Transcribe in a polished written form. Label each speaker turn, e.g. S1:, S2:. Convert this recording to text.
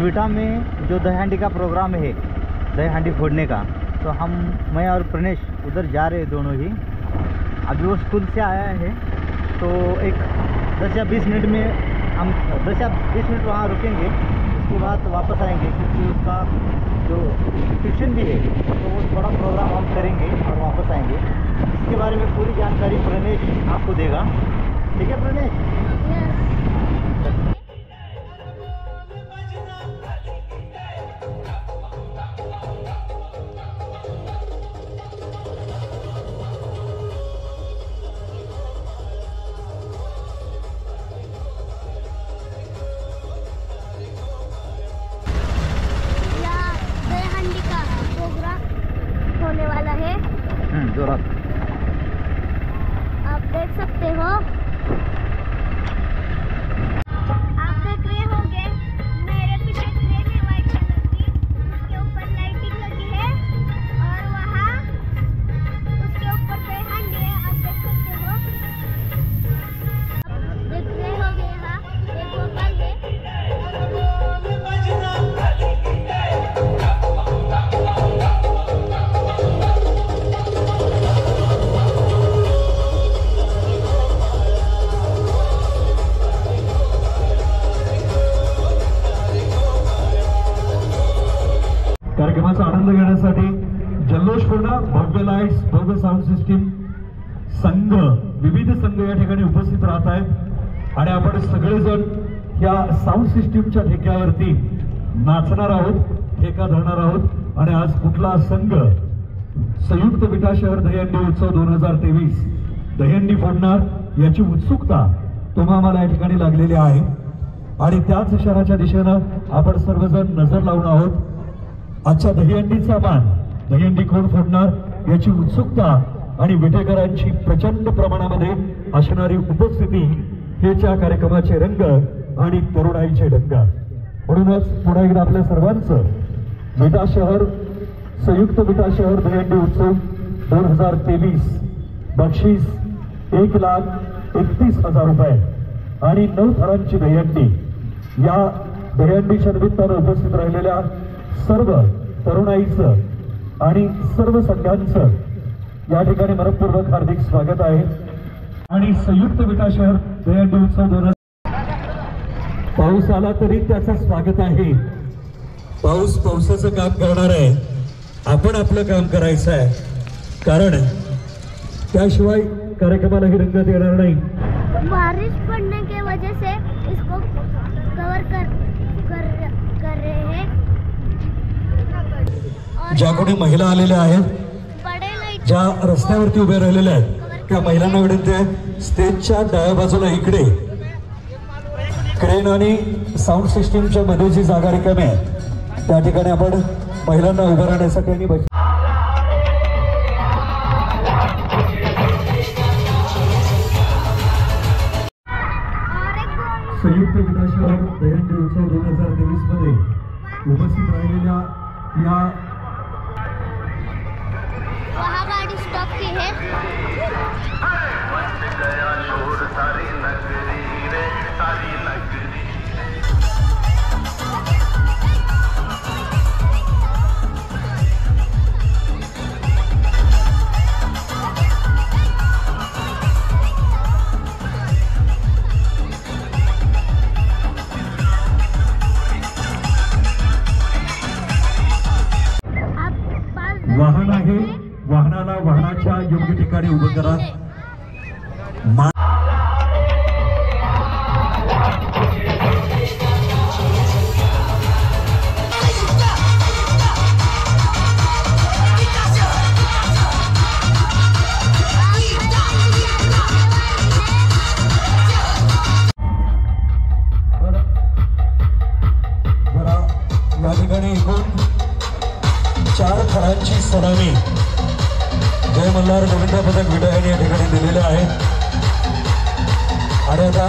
S1: विटा में जो दही हांडी का प्रोग्राम है, दही हांडी फोड़ने का, तो मैं और प्रणेश उधर जा रहे हैं दोनों ही। अभी वो स्कूल से आया है, तो एक 10 या 20 मिनट में हम 10 या 20 मिनट वहाँ रुकेंगे, उसके बाद वापस आएंगे, क्योंकि उसका जो ट्यूशन भी है तो वो थोड़ा प्रोग्राम हम करेंगे और वापस आएंगे। इसके बारे में पूरी जानकारी प्रणेश आपको देगा। ठीक है प्रणेश?
S2: होने वाला है
S1: जोरात
S2: आप देख सकते हो। आप देख रहे होंगे मेरे पीछे ट्रेन है व्हाइट कलर की, उसके ऊपर लाइटिंग लगी है और वहाँ उसके ऊपर पे हांडी है। आप देख सकते हो, आप देख रहे होंगे यहाँ एक गोपाल है।
S3: कार्यक्रमाचा आनंद घेण्यासाठी जल्लोषपूर्ण भव्य लाईट्स, भव्य साऊंड सिस्टीम, संघ, विविध संघ या ठिकाणी उपस्थित राहत आहेत आणि आपण सगळेजण या साऊंड सिस्टीमच्या ठेक्यावरती नाचणार आहोत, ठेका धरणार आहोत। आणि आज कुठला संघ संयुक्त विटा शहर दहीहंडी उत्सव 2023 दहीहंडी फोडणार याची उत्सुकता तुम्हा आम्हाला या ठिकाणी लागलेली आहे आणि त्याच शहराच्या दिशेनं आपण सर्वजण नजर लावून आहोत। आजच्या दहीहंडीचा मान, दहीहंडी कोण फोडणार याची उत्सुकता आणि विटेकरांची प्रचंड प्रमाणामध्ये असणारी उपस्थिती हेच या कार्यक्रमाचे रंग आणि तरुणाईचे ढंग। म्हणूनच पुन्हा एकदा आपल्या सर्वांचं विटा शहर संयुक्त विटा शहर दहीहंडी उत्सव 2023 बक्षीस 1,31,000 रुपये आणि 9 थरांची दहीहंडी। या दहीहंडीच्या निमित्तानं उपस्थित राहिलेल्या सर्व तरुणाईचं आणि सर्व संघांचं या ठिकाणी मनपूर्वक हार्दिक स्वागत आहे। आणि संयुक्त विटा शहर दहीहंडी उत्सव पाऊस आला तरी त्याचं स्वागत आहे। पाऊस पावसाचं काम करणार आहे, आपण आपलं काम करायचं आहे, कारण त्याशिवाय कार्यक्रमालाही रंगत येणार नाही।
S2: बारिश पड़ने की वजह से इसको कवर कर रहे हैं।
S3: ज्या कोणी महिला आलेल्या आहेत, ज्या रस्त्यावरती उभे राहिलेल्या आहेत, त्या महिलांना विनंती आहे स्टेजच्या डाव्या बाजूला इकडे क्रेन आणि साऊंड सिस्टीमच्या मध्ये जी जागा रिकामी आहे त्या ठिकाणी आपण महिलांना उभं राहण्यासाठी आणि संयुक्त विटा शहर दहीहंडी उत्सव 2023 मध्ये उपस्थित राहिलेल्या या
S2: वहाँ गाड़ी स्टॉप की है।
S3: वाहन आहे, वाहनाला वाहनाच्या योग्य ठिकाणी उभं करा। या ठिकाणी एकूण 4 थरांची सलामी जय मल्हार गोविंद पदक विटा यांनी या ठिकाणी दिलेले आहे। आणि आता